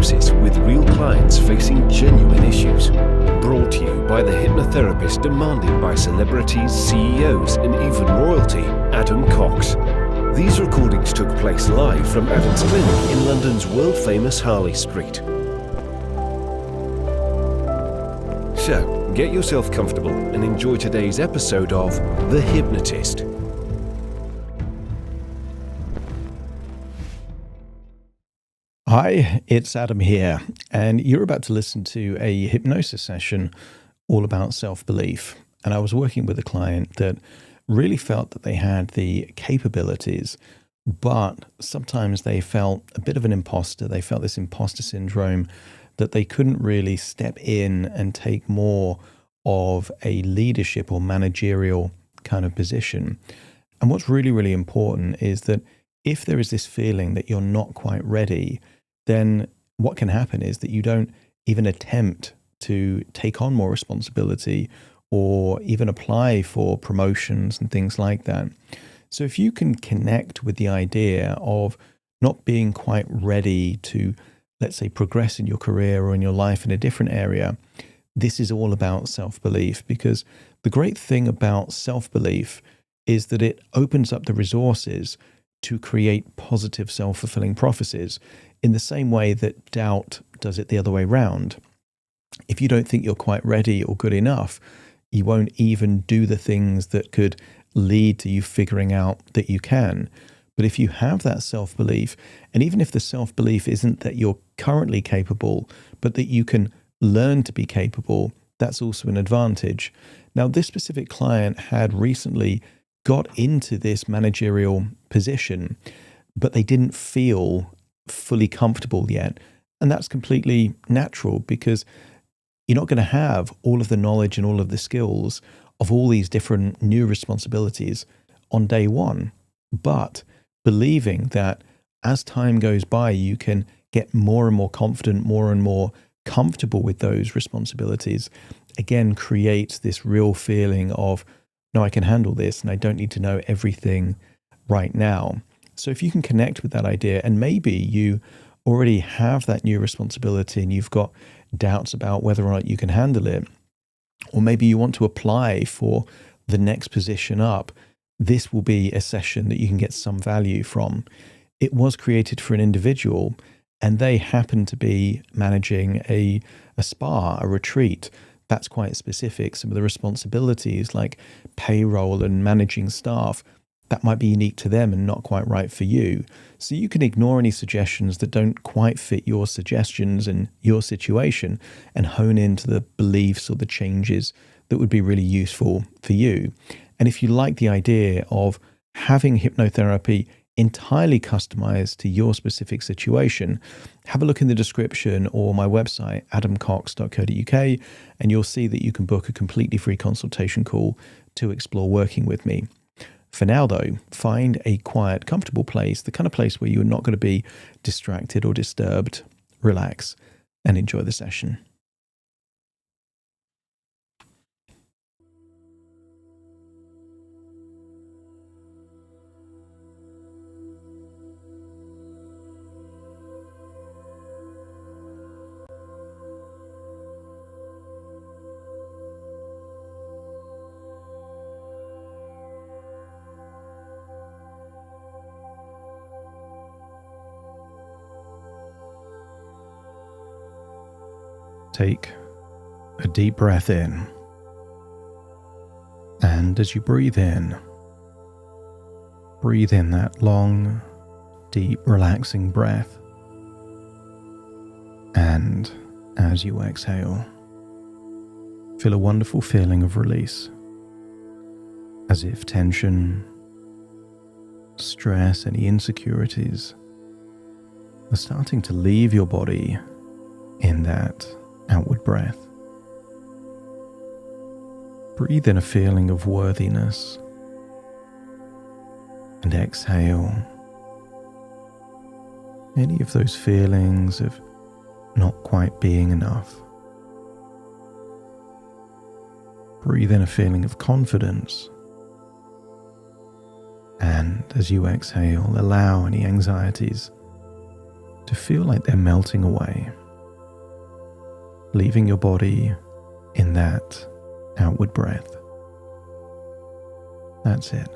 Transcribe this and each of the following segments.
hypnosis with real clients facing genuine issues. Brought to you by the hypnotherapist demanded by celebrities, CEOs, and even royalty, Adam Cox. These recordings took place live from Adam's clinic in London's world-famous Harley Street. So, get yourself comfortable and enjoy today's episode of The Hypnotist. Hi, it's Adam here, and you're about to listen to a hypnosis session all about self-belief. And I was working with a client that really felt that they had the capabilities, but sometimes they felt a bit of an imposter. They felt this imposter syndrome that they couldn't really step in and take more of a leadership or managerial kind of position. And what's really, really important is that if there is this feeling that you're not quite ready, then what can happen is that you don't even attempt to take on more responsibility or even apply for promotions and things like that. So if you can connect with the idea of not being quite ready to, let's say, progress in your career or in your life in a different area, this is all about self-belief. Because the great thing about self-belief is that it opens up the resources to create positive self-fulfilling prophecies in the same way that doubt does it the other way round. If you don't think you're quite ready or good enough, you won't even do the things that could lead to you figuring out that you can. But if you have that self-belief, and even if the self-belief isn't that you're currently capable, but that you can learn to be capable, that's also an advantage. Now, this specific client had recently got into this managerial position, but they didn't feel fully comfortable yet. And that's completely natural because you're not going to have all of the knowledge and all of the skills of all these different new responsibilities on day one. But believing that as time goes by, you can get more and more confident, more and more comfortable with those responsibilities, again, creates this real feeling of, no, I can handle this and I don't need to know everything right now. So if you can connect with that idea, and maybe you already have that new responsibility and you've got doubts about whether or not you can handle it, or maybe you want to apply for the next position up, this will be a session that you can get some value from. It was created for an individual, and they happen to be managing a spa, a retreat. That's quite specific. Some of the responsibilities like payroll and managing staff, that might be unique to them and not quite right for you. So you can ignore any suggestions that don't quite fit your suggestions and your situation and hone into the beliefs or the changes that would be really useful for you. And if you like the idea of having hypnotherapy entirely customized to your specific situation, have a look in the description or my website, adamcox.co.uk, and you'll see that you can book a completely free consultation call to explore working with me. For now, though, find a quiet, comfortable place, the kind of place where you're not going to be distracted or disturbed. Relax and enjoy the session. Take a deep breath in, and as you breathe in that long, deep, relaxing breath, and as you exhale, feel a wonderful feeling of release, as if tension, stress, any insecurities are starting to leave your body in that outward breath. Breathe in a feeling of worthiness and exhale any of those feelings of not quite being enough. Breathe in a feeling of confidence, and as you exhale, allow any anxieties to feel like they're melting away, leaving your body in that outward breath. That's it.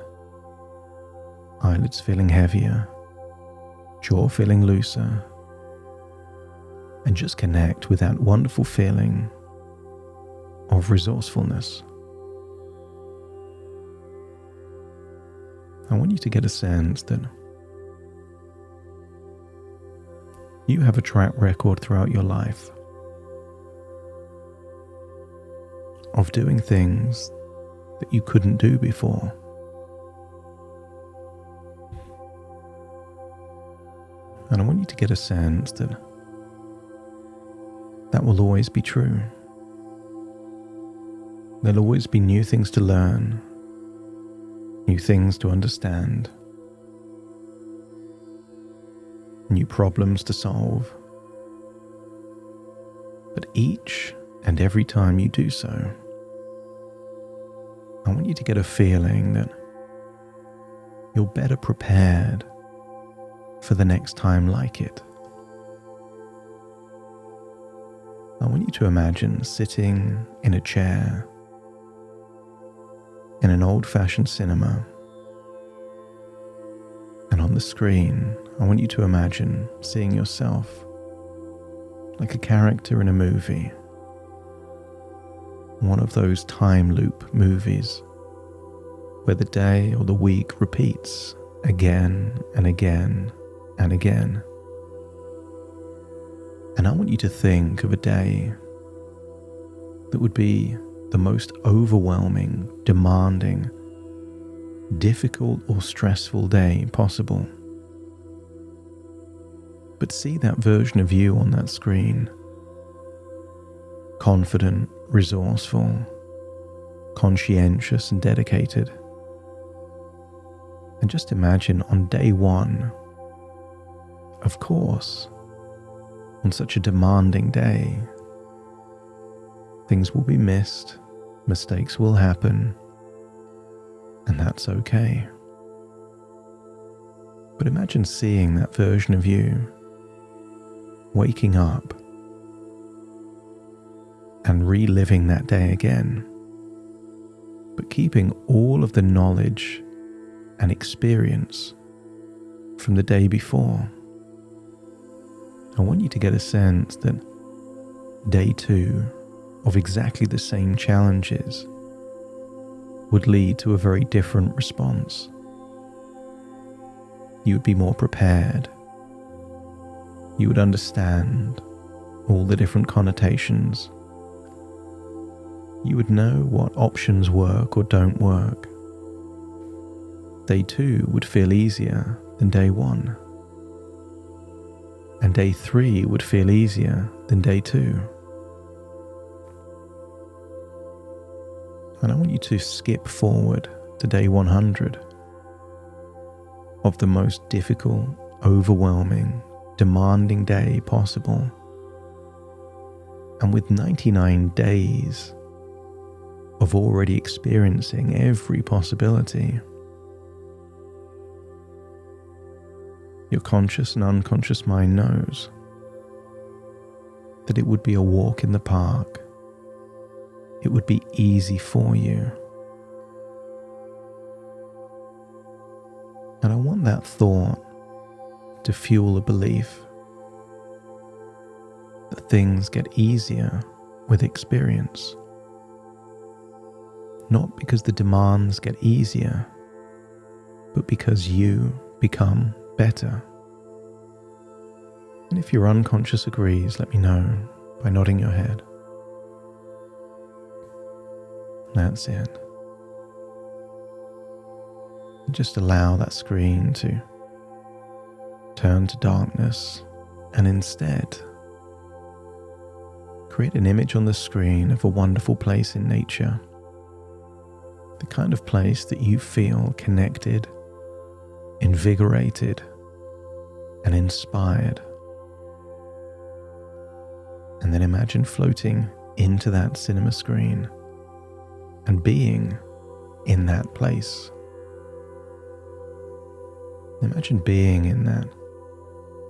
Eyelids feeling heavier, jaw feeling looser, and just connect with that wonderful feeling of resourcefulness. I want you to get a sense that you have a track record throughout your life of doing things that you couldn't do before. And I want you to get a sense that that will always be true. There'll always be new things to learn, new things to understand, new problems to solve. But each and every time you do so, I want you to get a feeling that you're better prepared for the next time like it. I want you to imagine sitting in a chair in an old-fashioned cinema, and on the screen, I want you to imagine seeing yourself like a character in a movie, one of those time loop movies where the day or the week repeats again and again and again. And I want you to think of a day that would be the most overwhelming, demanding, difficult or stressful day possible. But see that version of you on that screen. Confident, resourceful, conscientious and dedicated. And just imagine on day one, of course, on such a demanding day, things will be missed, mistakes will happen, and that's okay. But imagine seeing that version of you waking up and reliving that day again, but keeping all of the knowledge and experience from the day before. I want you to get a sense that day two of exactly the same challenges would lead to a very different response. You would be more prepared. You would understand all the different connotations. You would know what options work or don't work. Day two would feel easier than day one. And day three would feel easier than day two. And I want you to skip forward to day 100 of the most difficult, overwhelming, demanding day possible. And with 99 days of already experiencing every possibility, your conscious and unconscious mind knows that it would be a walk in the park. It would be easy for you. And I want that thought to fuel a belief that things get easier with experience. Not because the demands get easier, but because you become better. And if your unconscious agrees, let me know by nodding your head. That's it. Just allow that screen to turn to darkness, and instead create an image on the screen of a wonderful place in nature. The kind of place that you feel connected, invigorated, and inspired. And then imagine floating into that cinema screen and being in that place. Imagine being in that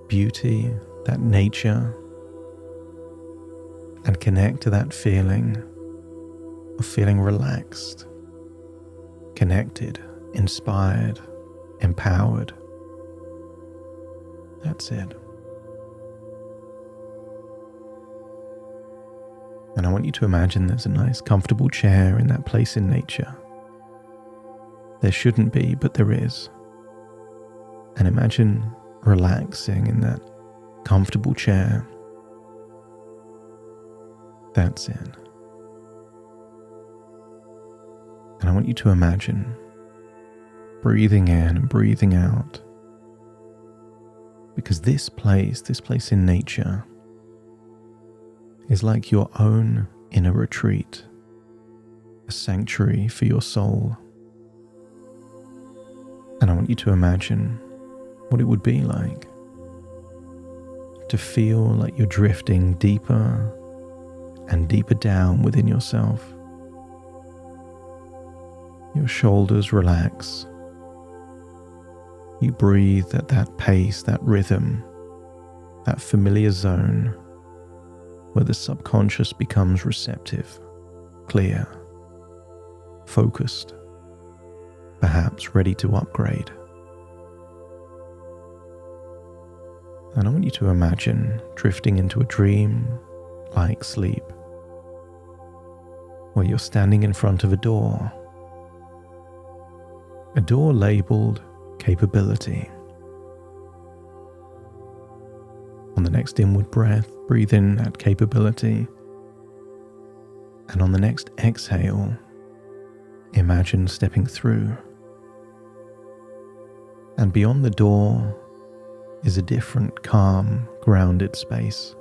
beauty that nature, and connect to that feeling of feeling relaxed, connected, inspired, empowered. That's it. And I want you to imagine there's a nice comfortable chair in that place in nature. There shouldn't be, but there is. And imagine relaxing in that comfortable chair. That's it. And I want you to imagine breathing in and breathing out. Because this place in nature, is like your own inner retreat, a sanctuary for your soul. And I want you to imagine what it would be like to feel like you're drifting deeper and deeper down within yourself. Your shoulders relax. You breathe at that pace, that rhythm, that familiar zone where the subconscious becomes receptive, clear, focused, perhaps ready to upgrade. And I want you to imagine drifting into a dream-like sleep where you're standing in front of a door labeled capability. On the next inward breath, breathe in that capability. And on the next exhale, imagine stepping through. And beyond the door is a different, calm, grounded space.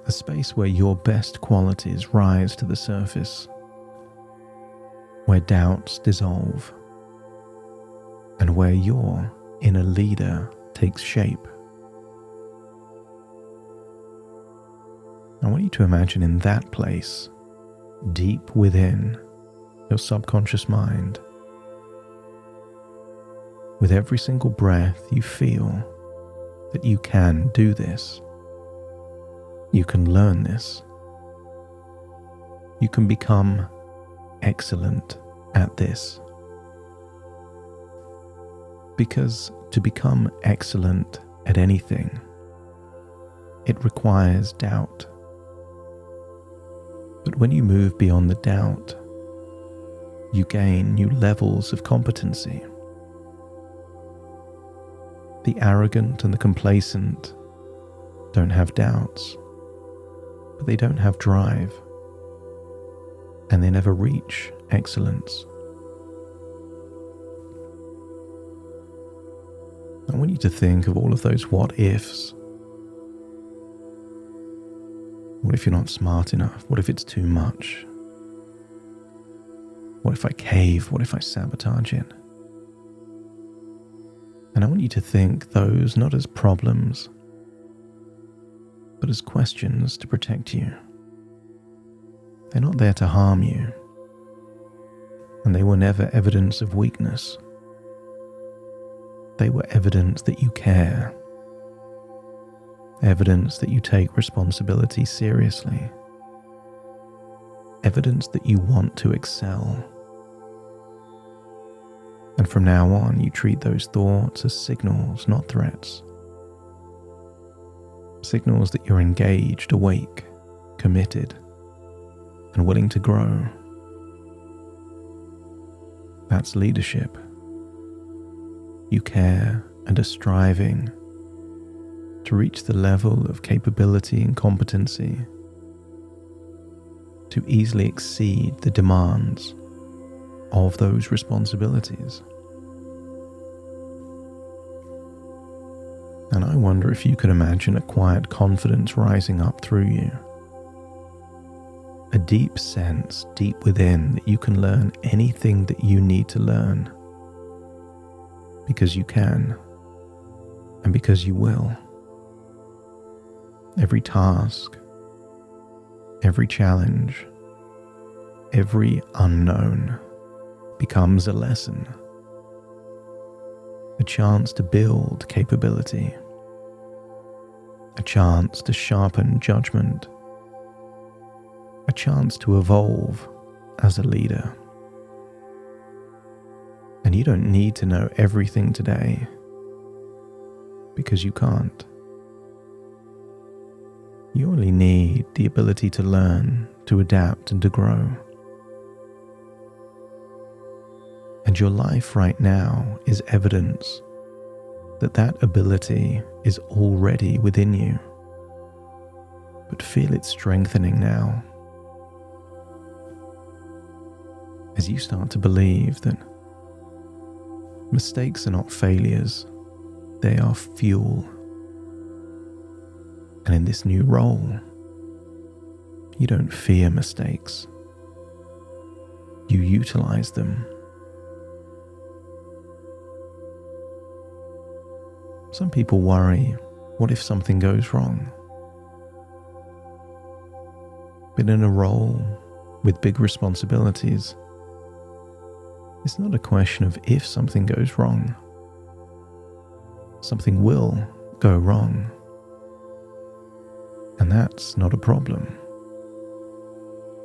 A space where your best qualities rise to the surface, where doubts dissolve, and where your inner leader takes shape. I want you to imagine in that place, deep within your subconscious mind, with every single breath you feel that you can do this. You can learn this. You can become excellent at this. Because to become excellent at anything, it requires doubt. But when you move beyond the doubt, you gain new levels of competency. The arrogant and the complacent don't have doubts, but they don't have drive, and they never reach excellence. I want you to think of all of those what-ifs. What if you're not smart enough? What if it's too much? What if I cave? What if I sabotage it? And I want you to think those not as problems, but as questions to protect you. They're not there to harm you, and they were never evidence of weakness. They were evidence that you care, evidence that you take responsibility seriously, evidence that you want to excel. And from now on, you treat those thoughts as signals, not threats. Signals that you're engaged, awake, committed, and willing to grow. That's leadership. You care and are striving to reach the level of capability and competency to easily exceed the demands of those responsibilities. And I wonder if you could imagine a quiet confidence rising up through you. A deep sense deep within that you can learn anything that you need to learn. Because you can, and because you will. Every task, every challenge, every unknown becomes a lesson, a chance to build capability, a chance to sharpen judgment, a chance to evolve as a leader. And you don't need to know everything today, because you can't. You only need the ability to learn, to adapt, and to grow. And your life right now is evidence that that ability is already within you. But feel it strengthening now, as you start to believe that mistakes are not failures, they are fuel. And in this new role, you don't fear mistakes. You utilize them. Some people worry, what if something goes wrong? But in a role with big responsibilities, it's not a question of if something goes wrong. Something will go wrong. And that's not a problem.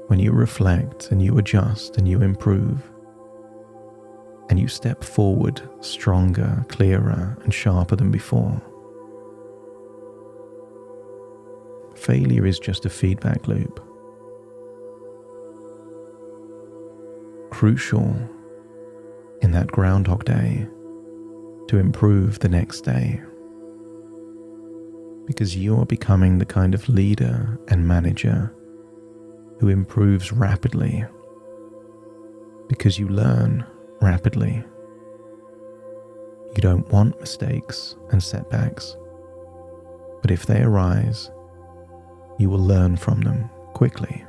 When you reflect and you adjust and you improve, and you step forward stronger, clearer, and sharper than before. Failure is just a feedback loop. Crucial in that Groundhog Day to improve the next day. Because you are becoming the kind of leader and manager who improves rapidly. Because you learn rapidly. You don't want mistakes and setbacks, but if they arise, you will learn from them quickly.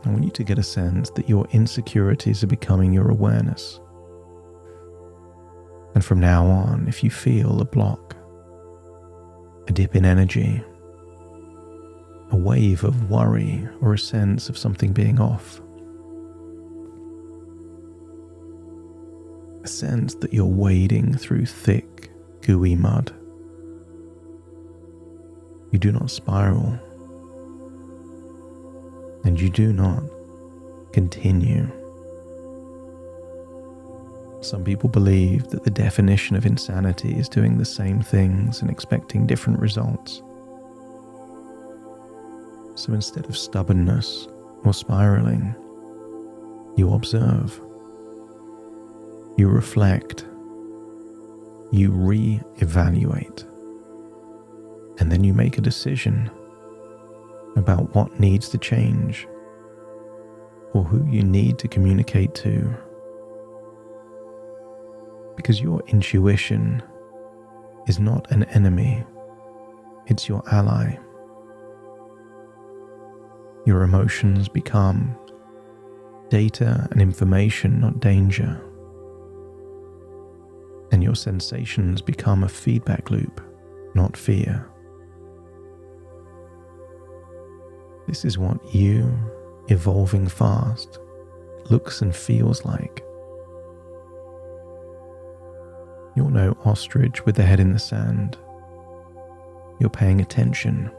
I want you to get a sense that your insecurities are becoming your awareness. And from now on, if you feel a block, a dip in energy, a wave of worry, or a sense of something being off, a sense that you're wading through thick, gooey mud, you do not spiral, and you do not continue. Some people believe that the definition of insanity is doing the same things and expecting different results. So instead of stubbornness or spiraling, you observe, you reflect, you re-evaluate, and then you make a decision about what needs to change or who you need to communicate to. Because your intuition is not an enemy, it's your ally. Your emotions become data and information, not danger. And your sensations become a feedback loop, not fear. This is what you, evolving fast, looks and feels like. You're no ostrich with the head in the sand. You're paying attention,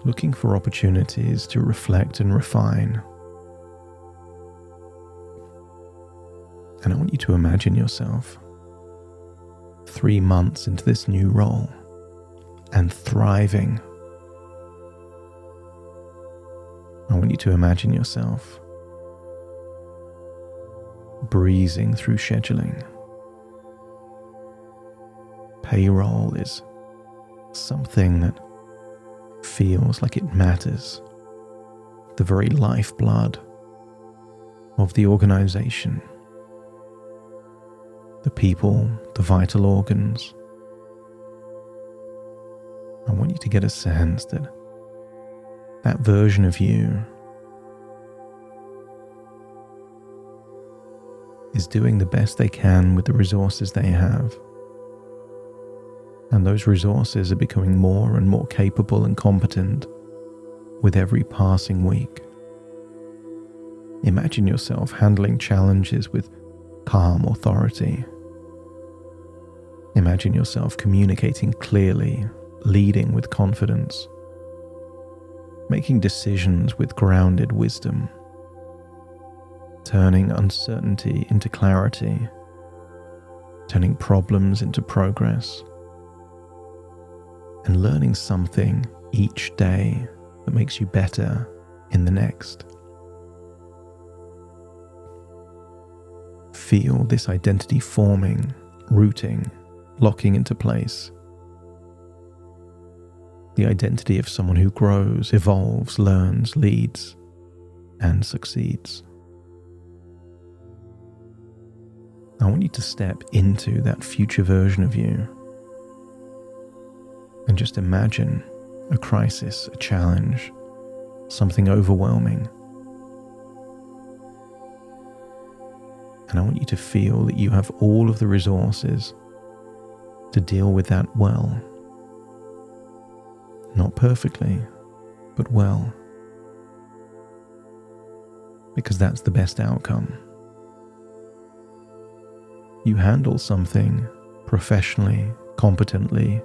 looking for opportunities to reflect and refine. And I want you to imagine yourself 3 months into this new role and thriving. I want you to imagine yourself breezing through scheduling. Payroll is something that feels like it matters, the very lifeblood of the organization. The people, the vital organs. I want you to get a sense that that version of you is doing the best they can with the resources they have. And those resources are becoming more and more capable and competent with every passing week. Imagine yourself handling challenges with calm authority, Imagine yourself communicating clearly, leading with confidence, making decisions with grounded wisdom, turning uncertainty into clarity, turning problems into progress, and learning something each day that makes you better in the next. Feel this identity forming, rooting, locking into place. The identity of someone who grows, evolves, learns, leads, and succeeds. I want you to step into that future version of you and just imagine a crisis, a challenge, something overwhelming. And I want you to feel that you have all of the resources to deal with that well. Not perfectly, but well. Because that's the best outcome. You handle something professionally, competently,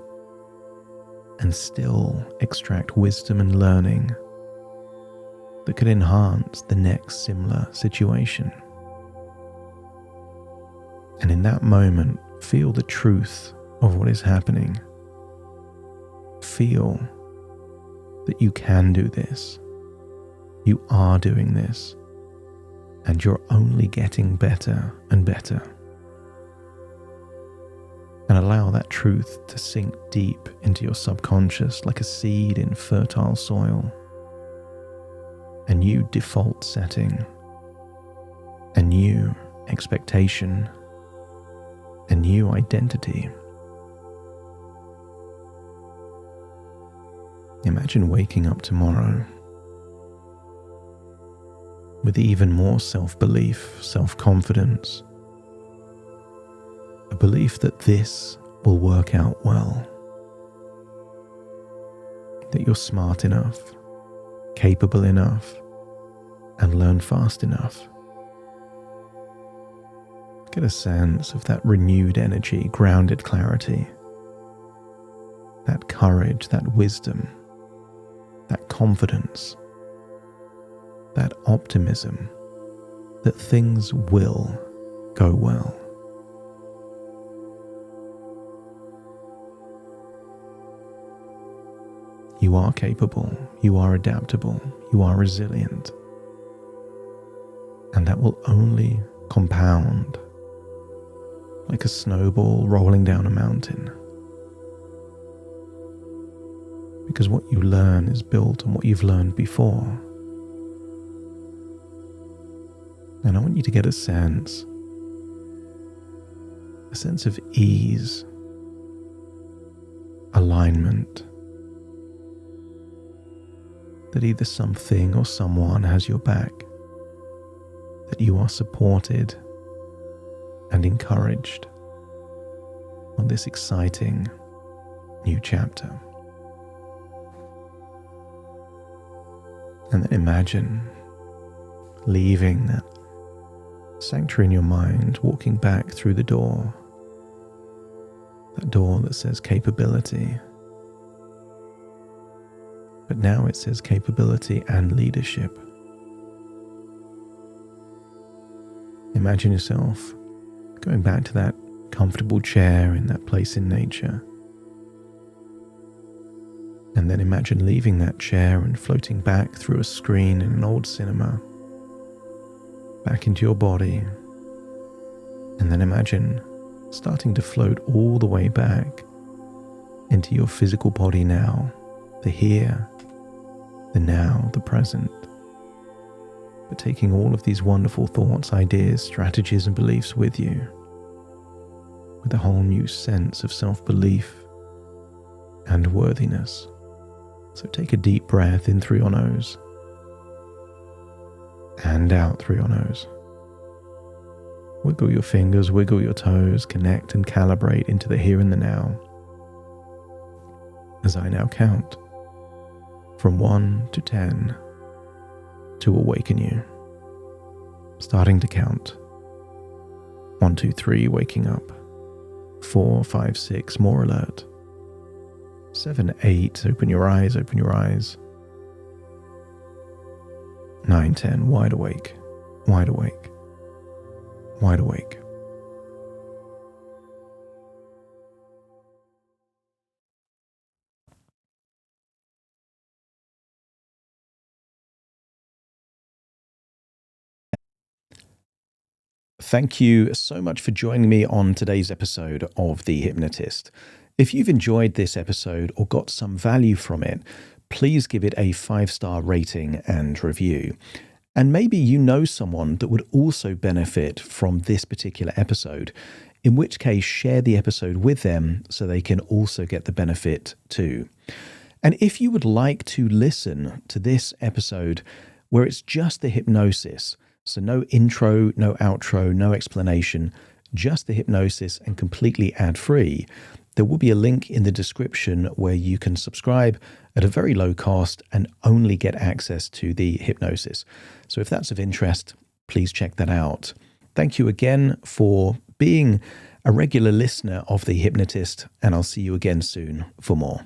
and still extract wisdom and learning that could enhance the next similar situation. And in that moment, feel the truth of what is happening. Feel that you can do this. You are doing this. And you're only getting better and better. And allow that truth to sink deep into your subconscious like a seed in fertile soil. A new default setting. A new expectation. A new identity. Imagine waking up tomorrow with even more self-belief, self-confidence, a belief that this will work out well, that you're smart enough, capable enough, and learn fast enough. Get a sense of that renewed energy, grounded clarity, that courage, that wisdom, that confidence, that optimism that things will go well. You are capable, you are adaptable, you are resilient, and that will only compound like a snowball rolling down a mountain. Because what you learn is built on what you've learned before. And I want you to get a sense of ease, alignment, that either something or someone has your back, that you are supported and encouraged on this exciting new chapter. And then imagine leaving that sanctuary in your mind, walking back through the door, that door that says capability. But now it says capability and leadership. Imagine yourself going back to that comfortable chair in that place in nature. And then imagine leaving that chair and floating back through a screen in an old cinema, back into your body. And then imagine starting to float all the way back into your physical body now, the here, the now, the present. But taking all of these wonderful thoughts, ideas, strategies, and beliefs with you, with a whole new sense of self-belief and worthiness. So take a deep breath in through your nose and out through your nose. Wiggle your fingers, wiggle your toes, connect and calibrate into the here and the now. As I now count from 1 to 10 to awaken you. Starting to count. 1, 2, 3, waking up. 4, 5, 6, more alert. 7, 8, open your eyes, open your eyes. 9, 10, wide awake, wide awake, wide awake. Thank you so much for joining me on today's episode of The Hypnotist. If you've enjoyed this episode or got some value from it, please give it a 5-star rating and review. And maybe you know someone that would also benefit from this particular episode, in which case share the episode with them so they can also get the benefit too. And if you would like to listen to this episode where it's just the hypnosis, so no intro, no outro, no explanation, just the hypnosis and completely ad-free, there will be a link in the description where you can subscribe at a very low cost and only get access to the hypnosis. So if that's of interest, please check that out. Thank you again for being a regular listener of The Hypnotist, and I'll see you again soon for more.